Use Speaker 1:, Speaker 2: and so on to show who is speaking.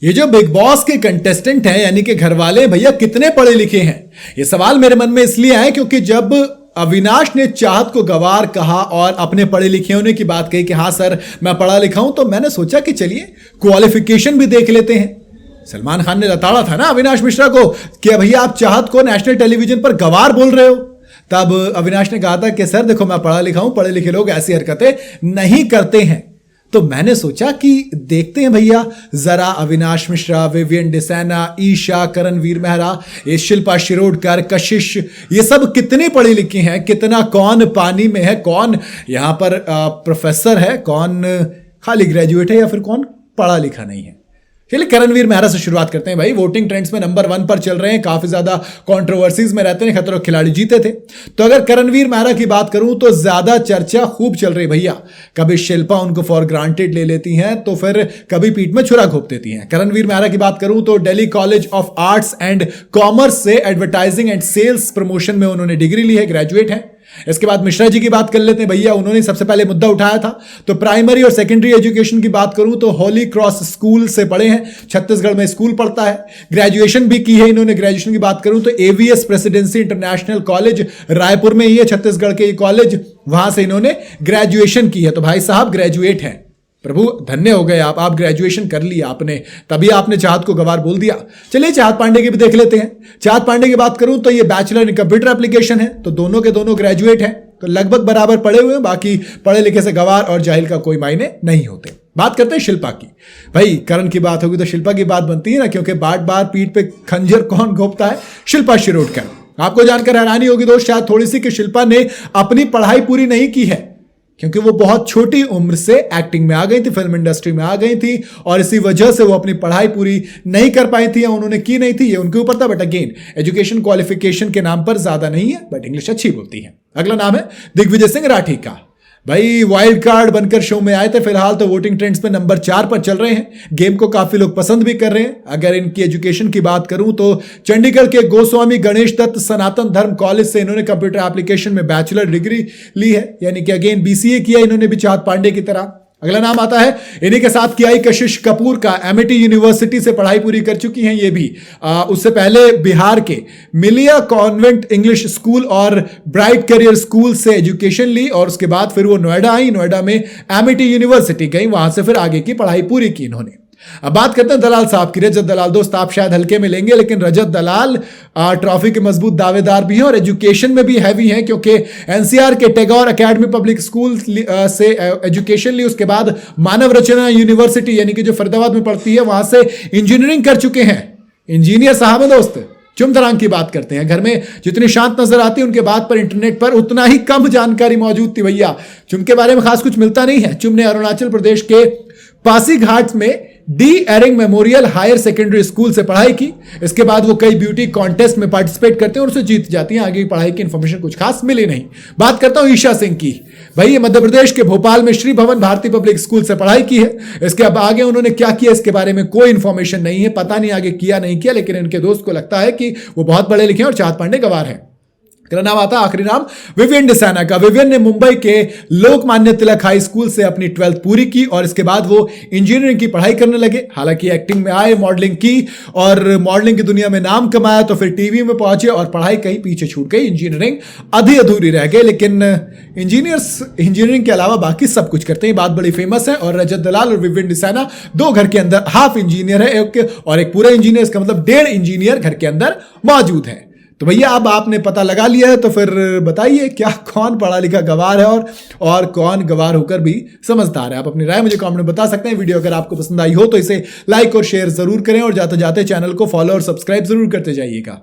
Speaker 1: ये जो big boss के कंटेस्टेंट हैं यानी कि घर वाले भैया कितने पढ़े लिखे हैं, ये सवाल मेरे मन में इसलिए आए क्योंकि जब अविनाश ने चाहत को गवार कहा और अपने पढ़े लिखे होने की बात कही कि हाँ सर मैं पढ़ा लिखा हूं, तो मैंने सोचा कि चलिए क्वालिफिकेशन भी देख लेते हैं। सलमान खान ने लताड़ा था ना अविनाश मिश्रा को कि भैया आप चाहत को नेशनल टेलीविजन पर गवार बोल रहे हो। तब अविनाश ने कहा था कि सर देखो मैं पढ़ा लिखा हूं, पढ़े लिखे लोग ऐसी हरकतें नहीं करते हैं। तो मैंने सोचा कि देखते हैं भैया जरा अविनाश मिश्रा, विवियन डिसैना, ईशा, करणवीर मेहरा, ये शिल्पा शिरोडकर, कशिश, ये सब कितने पढ़े लिखे हैं, कितना कौन पानी में है, कौन यहां पर प्रोफेसर है, कौन खाली ग्रेजुएट है या फिर कौन पढ़ा लिखा नहीं है। चलिए करणवीर मेहरा से शुरुआत करते हैं। भाई वोटिंग ट्रेंड्स में नंबर 1 पर चल रहे हैं, काफी ज्यादा कंट्रोवर्सीज में रहते हैं, खतरों के खिलाड़ी जीते थे। तो अगर करणवीर मेहरा की बात करूं तो ज्यादा चर्चा खूब चल रही भैया। कभी शिल्पा उनको फॉर ग्रांटेड ले लेती हैं तो फिर कभी पीठ में छुरा घोंप देती हैं। करणवीर मेहरा की बात करूं तो Delhi college of arts and commerce से एडवर्टाइजिंग एंड सेल्स प्रमोशन में उन्होंने डिग्री ली है, ग्रेजुएट है। इसके बाद मिश्रा जी की बात कर लेते हैं भैया, उन्होंने सबसे पहले मुद्दा उठाया था। तो प्राइमरी और सेकेंडरी एजुकेशन की बात करूं तो होली क्रॉस स्कूल से पढ़े हैं, छत्तीसगढ़ में स्कूल पढ़ता है। ग्रेजुएशन भी की है इन्होंने। ग्रेजुएशन की बात करूं तो ABS presidency international college Raipur में ही है, छत्तीसगढ़ के कॉलेज, वहां से इन्होंने ग्रेजुएशन की है। तो भाई साहब ग्रेजुएट हैं, प्रभु धन्य हो गए आप ग्रेजुएशन कर लिया आपने, तभी आपने चाहत को गवार बोल दिया। चलिए चाहत पांडे की भी देख लेते हैं। चाहत पांडे की बात करूं तो ये बैचलर इन कंप्यूटर एप्लीकेशन है, तो दोनों के दोनों ग्रेजुएट हैं, तो लगभग बराबर पढ़े हुए हैं। बाकी पढ़े लिखे से गवार और जाहिल का कोई मायने नहीं होते। बात करते हैं शिल्पा की। भाई करण की बात होगी तो शिल्पा की बात बनती है ना, क्योंकि बार बार पीठ पे खंजर कौन घोंपता है? शिल्पा शिरोडकर। आपको जानकर हैरानी होगी दोस्त शायद थोड़ी सी कि शिल्पा ने अपनी पढ़ाई पूरी नहीं की है, क्योंकि वो बहुत छोटी उम्र से एक्टिंग में आ गई थी, फिल्म इंडस्ट्री में आ गई थी, और इसी वजह से वो अपनी पढ़ाई पूरी नहीं कर पाई थी या उन्होंने की नहीं थी, ये उनके ऊपर था। बट अगेन एजुकेशन क्वालिफिकेशन के नाम पर ज्यादा नहीं है, बट इंग्लिश अच्छी बोलती है। अगला नाम है दिग्विजय सिंह राठी का। भाई वाइल्ड कार्ड बनकर शो में आए थे, फिलहाल तो वोटिंग ट्रेंड्स में नंबर 4 पर चल रहे हैं। गेम को काफी लोग पसंद भी कर रहे हैं। अगर इनकी एजुकेशन की बात करूं तो चंडीगढ़ के गोस्वामी गणेश दत्त सनातन धर्म कॉलेज से इन्होंने कंप्यूटर एप्लीकेशन में बैचलर डिग्री ली है, यानी कि अगेन बीसीए किया इन्होंने भी चाहत पांडे की तरह। अगला नाम आता है इन्हीं के साथ की आई कशिश कपूर का। एमिटी यूनिवर्सिटी से पढ़ाई पूरी कर चुकी हैं ये भी। उससे पहले बिहार के मिलिया कॉन्वेंट इंग्लिश स्कूल और ब्राइट करियर स्कूल से एजुकेशन ली, और उसके बाद फिर वो नोएडा आई, नोएडा में एमिटी यूनिवर्सिटी गई, वहां से फिर आगे की पढ़ाई पूरी की इन्होंने। अब बात करते हैं दलाल साहब की। रजत दलाल दोस्त आप शायद हल्के में लेंगे, लेकिन रजत दलाल ट्रॉफी के मजबूत दावेदार भी हैं और एजुकेशन में भी हैवी हैं, क्योंकि एनसीआर के टैगोर एकेडमी पब्लिक स्कूल से एजुकेशन ली। उसके बाद मानव रचना यूनिवर्सिटी यानी कि जो फरीदाबाद में पड़ती है, वहां से इंजीनियरिंग कर चुके हैं। इंजीनियर साहब है दोस्त। चुम तरांग की बात करते हैं। घर में जितनी शांत नजर आती है उनके बात पर इंटरनेट पर उतना ही कम जानकारी मौजूद थी भैया। चुम के बारे में खास कुछ मिलता नहीं है। चुम ने अरुणाचल प्रदेश के पासीघाट में D Ering memorial higher secondary school से पढ़ाई की। इसके बाद वो कई ब्यूटी कॉन्टेस्ट में पार्टिसिपेट करते हैं और उसे जीत जाती हैं। आगे की पढ़ाई की इंफॉर्मेशन कुछ खास मिली नहीं। बात करता हूं ईशा सिंह की। भाई ये मध्य प्रदेश के भोपाल में श्री भवन भारतीय पब्लिक स्कूल से पढ़ाई की है। इसके अब आगे उन्होंने क्या किया इसके बारे में कोई इंफॉर्मेशन नहीं है, पता नहीं आगे किया नहीं किया, लेकिन इनके दोस्त को लगता है कि वो बहुत पढ़े लिखे हैं और चाहत पांडे गवार है। नाम आता आखिरी नाम विवियन डिसैना का। विवियन ने मुंबई के लोकमान्य तिलक हाई स्कूल से अपनी 12th पूरी की और इसके बाद वो इंजीनियरिंग की पढ़ाई करने लगे। हालांकि एक्टिंग में आए, मॉडलिंग की और मॉडलिंग की दुनिया में नाम कमाया, तो फिर टीवी में पहुंचे और पढ़ाई कहीं पीछे छूट गई। इंजीनियरिंग आधी अधूरी रह गई, लेकिन इंजीनियरिंग के अलावा बाकी सब कुछ करते हैं, बात बड़ी फेमस है। और रजत दलाल और विवियन डिसैना दो घर के अंदर हाफ इंजीनियर है और एक पूरा इंजीनियर, इसका मतलब 1.5 इंजीनियर घर के अंदर मौजूद है। तो भैया अब आपने पता लगा लिया है, तो फिर बताइए क्या कौन पढ़ा लिखा गवार है और कौन गवार होकर भी समझदार है। आप अपनी राय मुझे कमेंट में बता सकते हैं। वीडियो अगर आपको पसंद आई हो तो इसे लाइक और शेयर जरूर करें और जाते जाते चैनल को फॉलो और सब्सक्राइब जरूर करते जाइएगा।